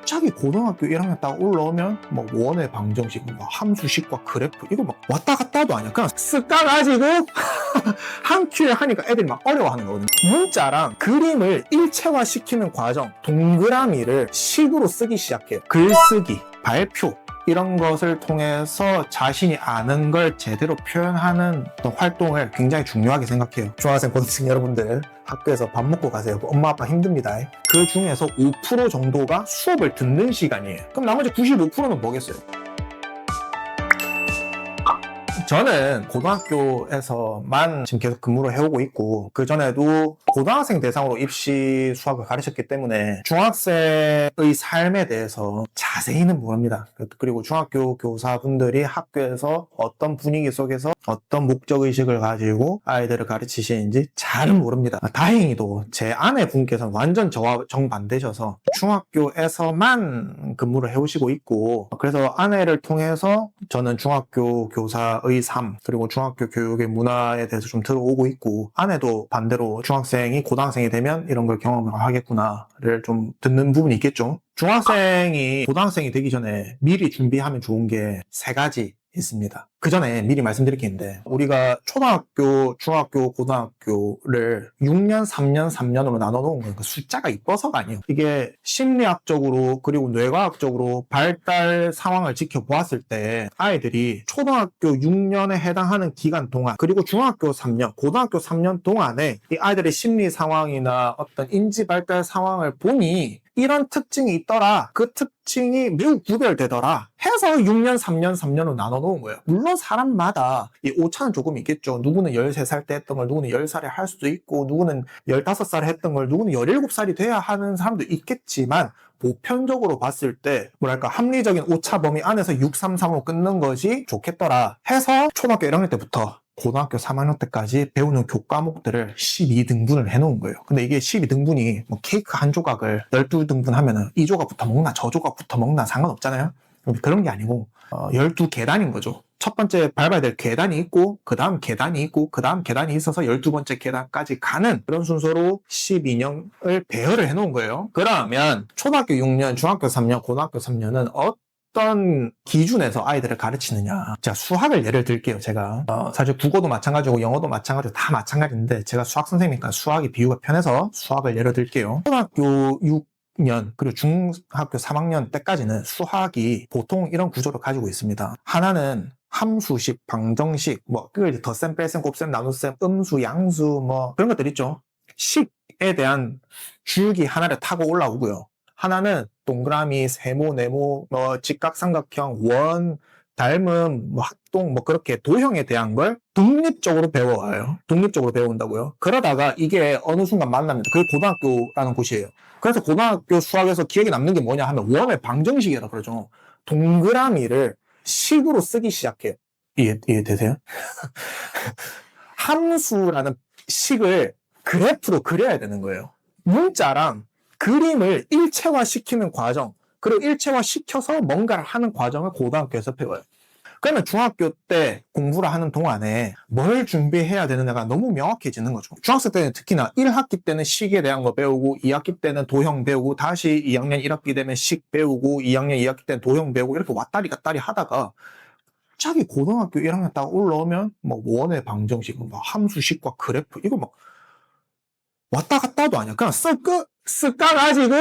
갑자기 고등학교 1학년 딱 올라오면 뭐 원의 방정식, 뭐 함수식과 그래프 이거 막 왔다 갔다도 아니야. 그냥 쓱 까가지고 한 큐에 하니까 애들이 막 어려워하는 거거든요. 문자랑 그림을 일체화시키는 과정, 동그라미를 식으로 쓰기 시작해요. 글쓰기, 발표 이런 것을 통해서 자신이 아는 걸 제대로 표현하는 어떤 활동을 굉장히 중요하게 생각해요. 중학생, 고등학생 여러분들 학교에서 밥 먹고 가세요. 엄마 아빠 힘듭니다. 그 중에서 5% 정도가 수업을 듣는 시간이에요. 그럼 나머지 95%는 뭐겠어요? 저는 고등학교에서만 지금 계속 근무를 해오고 있고, 그전에도 고등학생 대상으로 입시 수학을 가르쳤기 때문에 중학생의 삶에 대해서 자세히는 모릅니다. 그리고 중학교 교사분들이 학교에서 어떤 분위기 속에서 어떤 목적의식을 가지고 아이들을 가르치시는지 잘은 모릅니다. 다행히도 제 아내분께서는 완전 저와 정반대셔서 중학교에서만 근무를 해오시고 있고, 그래서 아내를 통해서 저는 중학교 교사의 삶, 그리고 중학교 교육의 문화에 대해서 좀 들어오고 있고, 아내도 반대로 중학생이 고등학생이 되면 이런 걸 경험을 하겠구나를 좀 듣는 부분이 있겠죠. 중학생이 고등학생이 되기 전에 미리 준비하면 좋은 게 3가지 있습니다. 그 전에 미리 말씀드릴 게 있는데, 우리가 초등학교, 중학교, 고등학교를 6년, 3년, 3년으로 나눠 놓은 건 그 숫자가 이뻐서가 아니에요. 이게 심리학적으로 그리고 뇌과학적으로 발달 상황을 지켜보았을 때 아이들이 초등학교 6년에 해당하는 기간 동안, 그리고 중학교 3년, 고등학교 3년 동안에 이 아이들의 심리 상황이나 어떤 인지 발달 상황을 보니 이런 특징이 있더라, 그 특징이 매우 구별되더라 해서 6년, 3년, 3년으로 나눠 놓은 거예요. 물론 사람마다 이 오차는 조금 있겠죠. 누구는 13살 때 했던 걸 누구는 10살에 할 수도 있고, 누구는 15살에 했던 걸 누구는 17살이 돼야 하는 사람도 있겠지만, 보편적으로 봤을 때 뭐랄까 합리적인 오차 범위 안에서 633으로 끊는 것이 좋겠더라 해서 초등학교 1학년 때부터 고등학교 3학년 때까지 배우는 교과목들을 12등분을 해놓은 거예요. 근데 이게 12등분이 뭐 케이크 한 조각을 12등분 하면은 이 조각부터 먹나 저 조각부터 먹나 상관없잖아요. 그런 게 아니고 12계단인 거죠. 첫 번째 밟아야 될 계단이 있고, 그 다음 계단이 있고, 그 다음 계단이 있어서 12번째 계단까지 가는 그런 순서로 12년을 배열을 해놓은 거예요. 그러면 초등학교 6년, 중학교 3년, 고등학교 3년은 어떤 기준에서 아이들을 가르치느냐. 제가 수학을 예를 들게요. 제가 사실 국어도 마찬가지고 영어도 마찬가지고 다 마찬가지인데, 제가 수학 선생님이니까 수학이 비유가 편해서 수학을 예를 들게요. 초등학교 6년 그리고 중학교 3학년 때까지는 수학이 보통 이런 구조를 가지고 있습니다. 하나는 함수식, 방정식, 뭐 그걸 덧셈, 뺄셈, 곱셈, 나눗셈, 음수, 양수 뭐 그런 것들 있죠. 식에 대한 줄기 하나를 타고 올라오고요. 하나는 동그라미, 세모, 네모, 뭐 직각삼각형, 원, 닮음, 뭐 합동, 뭐 그렇게 도형에 대한 걸 독립적으로 배워와요. 독립적으로 배운다고요. 그러다가 이게 어느 순간 만납니다. 그게 고등학교라는 곳이에요. 그래서 고등학교 수학에서 기억에 남는 게 뭐냐 하면 원의 방정식이라고 그러죠. 동그라미를 식으로 쓰기 시작해요. 이해되세요? 함수라는 식을 그래프로 그려야 되는 거예요. 문자랑 그림을 일체화시키는 과정, 그리고 일체화시켜서 뭔가를 하는 과정을 고등학교에서 배워요. 그러면 중학교 때 공부를 하는 동안에 뭘 준비해야 되느냐가 너무 명확해지는 거죠. 중학생 때는 특히나 1학기 때는 식에 대한 거 배우고, 2학기 때는 도형 배우고, 다시 2학년 1학기 되면 식 배우고, 2학년 2학기 때는 도형 배우고, 이렇게 왔다리 갔다리 하다가 갑자기 고등학교 1학년 딱 올라오면 뭐 원의 방정식, 뭐 함수식과 그래프 이거 막 왔다 갔다도 아니야. 그냥 쓱 까가지고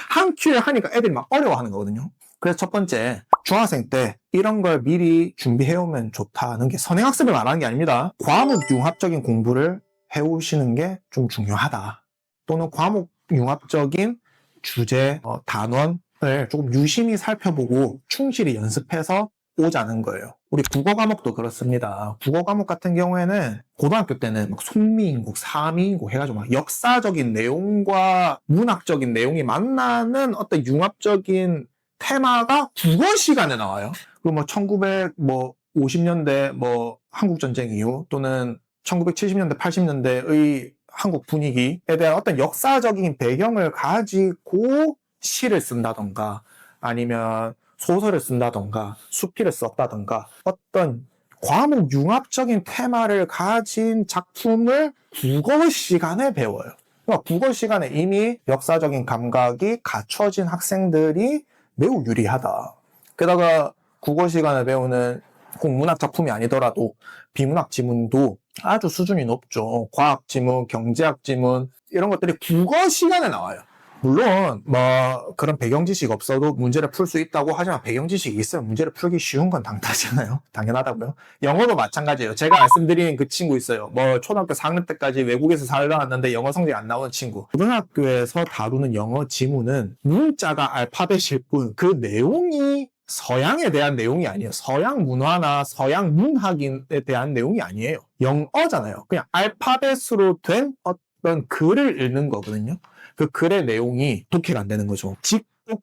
한 큐에 하니까 애들이 막 어려워하는 거거든요. 그래서 첫 번째, 중학생 때 이런 걸 미리 준비해오면 좋다는 게 선행학습을 말하는 게 아닙니다. 과목 융합적인 공부를 해오시는 게 좀 중요하다. 또는 과목 융합적인 주제, 단원을 조금 유심히 살펴보고 충실히 연습해서 오자는 거예요. 우리 국어 과목도 그렇습니다. 국어 과목 같은 경우에는 고등학교 때는 막 속미인국, 사미인국 해가지고 막 역사적인 내용과 문학적인 내용이 만나는 어떤 융합적인 테마가 국어 시간에 나와요. 그리고 뭐 1950년대 뭐 한국전쟁 이후 또는 1970년대, 80년대의 한국 분위기에 대한 어떤 역사적인 배경을 가지고 시를 쓴다던가 아니면 소설을 쓴다던가 수필을 썼다던가 어떤 과목 융합적인 테마를 가진 작품을 국어 시간에 배워요. 그러니까 국어 시간에 이미 역사적인 감각이 갖춰진 학생들이 매우 유리하다. 게다가 국어 시간에 배우는 꼭 문학 작품이 아니더라도 비문학 지문도 아주 수준이 높죠. 과학 지문, 경제학 지문 이런 것들이 국어 시간에 나와요. 물론 뭐 그런 배경 지식 없어도 문제를 풀 수 있다고 하지만 배경 지식이 있으면 문제를 풀기 쉬운 건 당연하잖아요. 당연하다고요. 영어도 마찬가지예요. 제가 말씀드린 그 친구 있어요. 뭐 초등학교 4학년 때까지 외국에서 살다 왔는데 영어 성적이 안 나오는 친구. 고등학교에서 다루는 영어 지문은 문자가 알파벳일 뿐 그 내용이 서양에 대한 내용이 아니에요. 서양 문화나 서양 문학에 대한 내용이 아니에요. 영어잖아요. 그냥 알파벳으로 된 어떤 글을 읽는 거거든요. 그 글의 내용이 독해가 안 되는 거죠.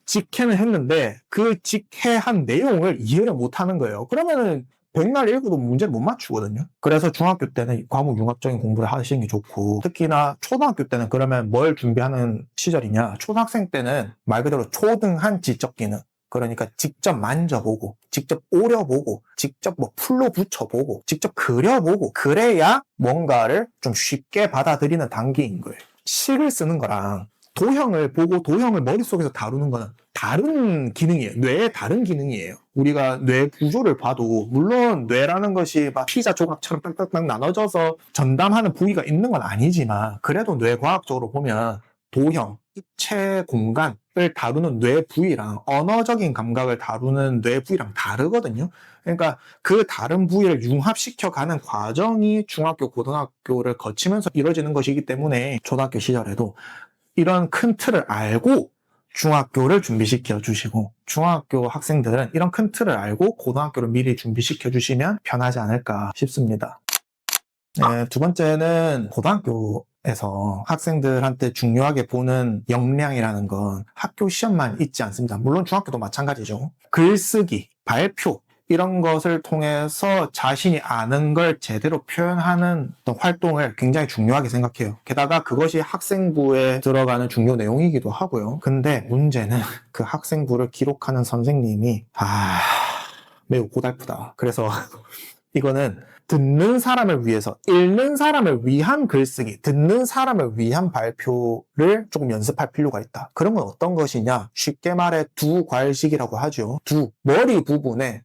직해는 했는데 그 직해한 내용을 이해를 못 하는 거예요. 그러면은 백날 읽어도 문제를 못 맞추거든요. 그래서 중학교 때는 과목 융합적인 공부를 하시는 게 좋고, 특히나 초등학교 때는 그러면 뭘 준비하는 시절이냐. 초등학생 때는 말 그대로 초등한 지적 기능. 그러니까 직접 만져보고, 직접 오려보고, 직접 뭐 풀로 붙여보고, 직접 그려보고, 그래야 뭔가를 좀 쉽게 받아들이는 단계인 거예요. 식을 쓰는 거랑 도형을 보고 도형을 머릿속에서 다루는 거는 다른 기능이에요. 뇌의 다른 기능이에요. 우리가 뇌 구조를 봐도 물론 뇌라는 것이 막 피자 조각처럼 딱딱딱 나눠져서 전담하는 부위가 있는 건 아니지만 그래도 뇌과학적으로 보면 도형, 입체 공간을 다루는 뇌 부위랑 언어적인 감각을 다루는 뇌 부위랑 다르거든요. 그러니까 그 다른 부위를 융합시켜가는 과정이 중학교, 고등학교를 거치면서 이루어지는 것이기 때문에 초등학교 시절에도 이런 큰 틀을 알고 중학교를 준비시켜 주시고 중학교 학생들은 이런 큰 틀을 알고 고등학교를 미리 준비시켜 주시면 편하지 않을까 싶습니다. 네, 두 번째는 고등학교에서 학생들한테 중요하게 보는 역량이라는 건 학교 시험만 있지 않습니다. 물론 중학교도 마찬가지죠. 글쓰기, 발표 이런 것을 통해서 자신이 아는 걸 제대로 표현하는 어떤 활동을 굉장히 중요하게 생각해요. 게다가 그것이 학생부에 들어가는 중요 내용이기도 하고요. 근데 문제는 그 학생부를 기록하는 선생님이 매우 고달프다. 그래서 이거는 듣는 사람을 위해서, 읽는 사람을 위한 글쓰기, 듣는 사람을 위한 발표를 조금 연습할 필요가 있다. 그런 건 어떤 것이냐? 쉽게 말해 두 괄식이라고 하죠. 머리 부분에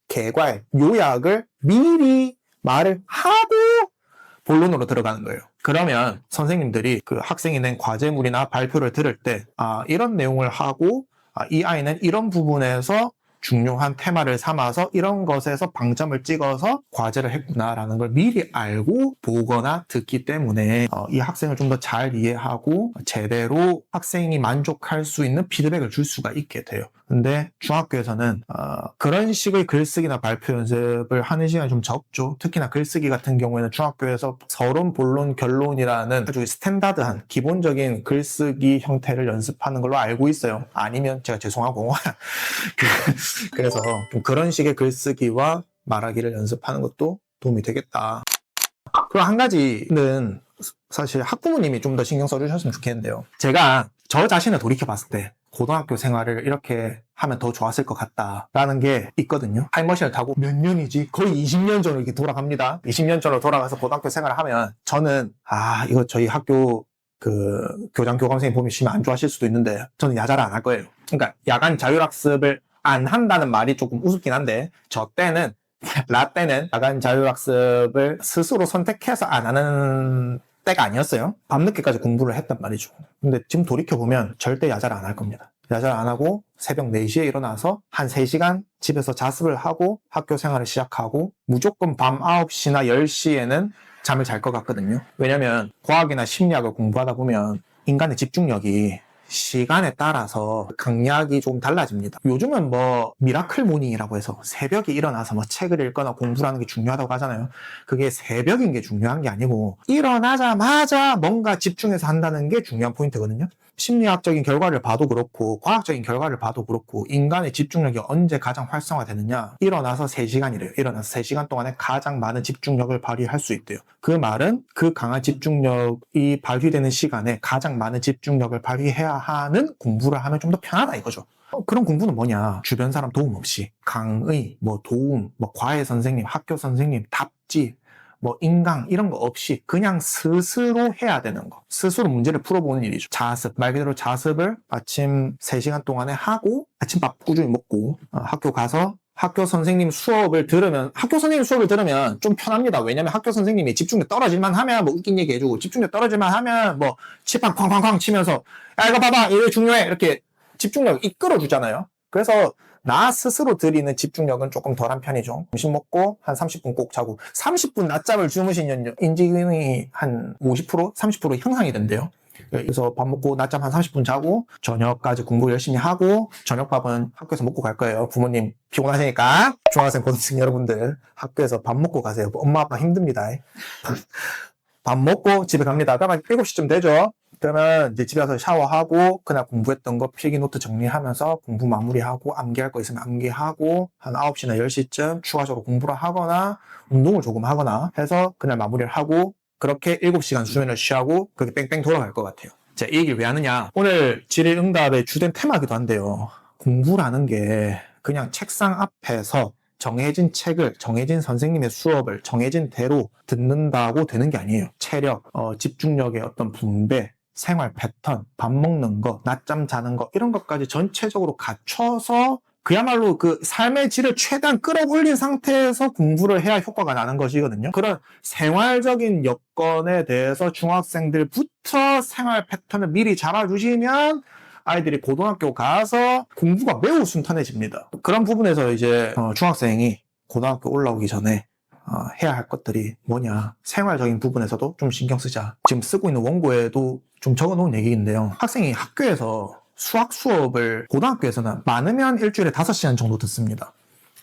개괄, 요약을 미리 말을 하고 본론으로 들어가는 거예요. 그러면 선생님들이 그 학생이 낸 과제물이나 발표를 들을 때 이런 내용을 하고 이 아이는 이런 부분에서 중요한 테마를 삼아서 이런 것에서 방점을 찍어서 과제를 했구나라는 걸 미리 알고 보거나 듣기 때문에 이 학생을 좀 더 잘 이해하고 제대로 학생이 만족할 수 있는 피드백을 줄 수가 있게 돼요. 근데 중학교에서는 그런 식의 글쓰기나 발표 연습을 하는 시간이 좀 적죠. 특히나 글쓰기 같은 경우에는 중학교에서 서론, 본론, 결론이라는 아주 스탠다드한 기본적인 글쓰기 형태를 연습하는 걸로 알고 있어요. 아니면 제가 죄송하고 그래서 좀 그런 식의 글쓰기와 말하기를 연습하는 것도 도움이 되겠다. 그리고 한 가지는 사실 학부모님이 좀 더 신경 써주셨으면 좋겠는데요. 제가 저 자신을 돌이켜봤을 때 고등학교 생활을 이렇게 하면 더 좋았을 것 같다라는 게 있거든요. 타임머신을 타고 몇 년이지? 거의 20년 전으로 이렇게 돌아갑니다. 20년 전으로 돌아가서 고등학교 생활을 하면 저는 이거 저희 학교 그 교장 교감선생님 보시면 안 좋아하실 수도 있는데 저는 야자를 안 할 거예요. 그러니까 야간 자율학습을 안 한다는 말이 조금 우습긴 한데 라떼는 야간 자율학습을 스스로 선택해서 안 하는 때가 아니었어요. 밤늦게까지 공부를 했단 말이죠. 근데 지금 돌이켜보면 절대 야자를 안 할 겁니다. 야자를 안 하고 새벽 4시에 일어나서 한 3시간 집에서 자습을 하고 학교 생활을 시작하고 무조건 밤 9시나 10시에는 잠을 잘 것 같거든요. 왜냐면 과학이나 심리학을 공부하다 보면 인간의 집중력이 시간에 따라서 강약이 좀 달라집니다. 요즘은 뭐 미라클 모닝이라고 해서 새벽에 일어나서 뭐 책을 읽거나 공부를 하는 게 중요하다고 하잖아요. 그게 새벽인 게 중요한 게 아니고 일어나자마자 뭔가 집중해서 한다는 게 중요한 포인트거든요. 심리학적인 결과를 봐도 그렇고 과학적인 결과를 봐도 그렇고 인간의 집중력이 언제 가장 활성화되느냐, 일어나서 3시간이래요. 일어나서 3시간 동안에 가장 많은 집중력을 발휘할 수 있대요. 그 말은 그 강한 집중력이 발휘되는 시간에 가장 많은 집중력을 발휘해야 하는 공부를 하면 좀 더 편하다 이거죠. 그런 공부는 뭐냐? 주변 사람 도움 없이 강의, 도움, 과외 선생님, 학교 선생님, 답지 뭐 인강 이런 거 없이 그냥 스스로 해야 되는 거. 스스로 문제를 풀어보는 일이죠. 자습, 말 그대로 자습을 아침 3시간 동안에 하고 아침밥 꾸준히 먹고 학교 가서 학교 선생님 수업을 들으면 좀 편합니다. 왜냐면 학교 선생님이 집중력 떨어질만 하면 뭐 웃긴 얘기 해주고 집중력 떨어질만 하면 뭐 칠판 쾅쾅쾅 치면서 야 이거 봐봐 이거 중요해 이렇게 집중력 이끌어 주잖아요. 그래서 나 스스로 들이는 집중력은 조금 덜한 편이죠. 점심 먹고 한 30분 꼭 자고 30분 낮잠을 주무시면 인지기능이 한 50%, 30% 향상이 된대요. 그래서 밥 먹고 낮잠 한 30분 자고 저녁까지 공부 열심히 하고 저녁밥은 학교에서 먹고 갈 거예요. 부모님 피곤하시니까 중학생 고등학생 여러분들 학교에서 밥 먹고 가세요. 엄마 아빠 힘듭니다. 밥 먹고 집에 갑니다. 그러면 7시쯤 되죠. 그러면 이제 집에 가서 샤워하고 그날 공부했던 거 필기 노트 정리하면서 공부 마무리하고 암기할 거 있으면 암기하고 한 9시나 10시쯤 추가적으로 공부를 하거나 운동을 조금 하거나 해서 그날 마무리를 하고 그렇게 7시간 수면을 취하고 그렇게 뺑뺑 돌아갈 것 같아요. 자, 이 얘기를 왜 하느냐? 오늘 질의응답의 주된 테마기도 한데요. 공부라는 게 그냥 책상 앞에서 정해진 책을, 정해진 선생님의 수업을 정해진 대로 듣는다고 되는 게 아니에요. 체력, 집중력의 어떤 분배, 생활 패턴, 밥 먹는 거, 낮잠 자는 거 이런 것까지 전체적으로 갖춰서 그야말로 그 삶의 질을 최대한 끌어올린 상태에서 공부를 해야 효과가 나는 것이거든요. 그런 생활적인 여건에 대해서 중학생들부터 생활 패턴을 미리 잡아주시면 아이들이 고등학교 가서 공부가 매우 순탄해집니다. 그런 부분에서 이제 중학생이 고등학교 올라오기 전에 해야 할 것들이 뭐냐, 생활적인 부분에서도 좀 신경 쓰자. 지금 쓰고 있는 원고에도 좀 적어놓은 얘기인데요. 학생이 학교에서 수학 수업을 고등학교에서는 많으면 일주일에 5시간 정도 듣습니다.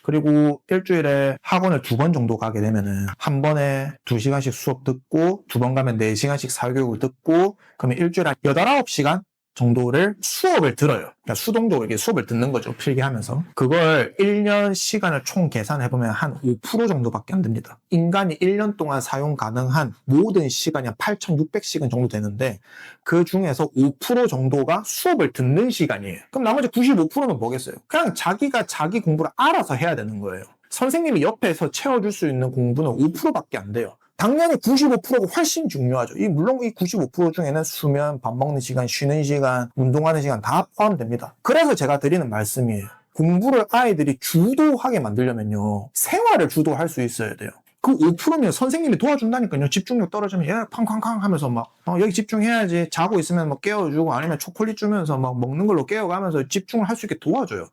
그리고 일주일에 학원을 2번 정도 가게 되면은 한 번에 2시간씩 수업 듣고 2번 가면 4시간씩 사교육을 듣고 그러면 일주일에 8, 9시간 정도를 수업을 들어요. 그러니까 수동적으로 이렇게 수업을 듣는 거죠. 필기하면서. 그걸 1년 시간을 총 계산해보면 한 5% 정도밖에 안 됩니다. 인간이 1년 동안 사용 가능한 모든 시간이 한 8,600시간 정도 되는데 그 중에서 5% 정도가 수업을 듣는 시간이에요. 그럼 나머지 95%는 뭐겠어요? 그냥 자기가 자기 공부를 알아서 해야 되는 거예요. 선생님이 옆에서 채워줄 수 있는 공부는 5%밖에 안 돼요. 당연히 95%가 훨씬 중요하죠. 물론 이 95% 중에는 수면, 밥 먹는 시간, 쉬는 시간, 운동하는 시간 다 포함됩니다. 그래서 제가 드리는 말씀이에요. 공부를 아이들이 주도하게 만들려면요, 생활을 주도할 수 있어야 돼요. 그 5%면 선생님이 도와준다니까요. 집중력 떨어지면 얘 쾅쾅쾅 하면서 막 여기 집중해야지. 자고 있으면 막 깨워주고 아니면 초콜릿 주면서 막 먹는 걸로 깨워가면서 집중을 할 수 있게 도와줘요.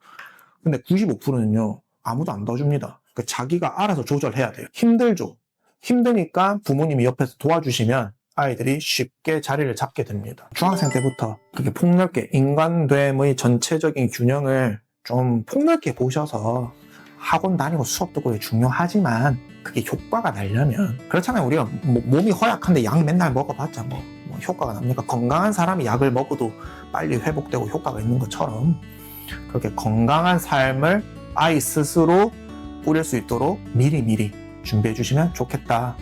근데 95%는요 아무도 안 도와줍니다. 그러니까 자기가 알아서 조절해야 돼요. 힘들죠. 힘드니까 부모님이 옆에서 도와주시면 아이들이 쉽게 자리를 잡게 됩니다. 중학생 때부터 그렇게 폭넓게 인간됨의 전체적인 균형을 좀 폭넓게 보셔서 학원 다니고 수업 듣고 중요하지만 그게 효과가 나려면, 그렇잖아요. 우리가 몸이 허약한데 약 맨날 먹어봤자 뭐 효과가 납니까? 건강한 사람이 약을 먹어도 빨리 회복되고 효과가 있는 것처럼 그렇게 건강한 삶을 아이 스스로 꾸릴 수 있도록 미리미리 준비해 주시면 좋겠다.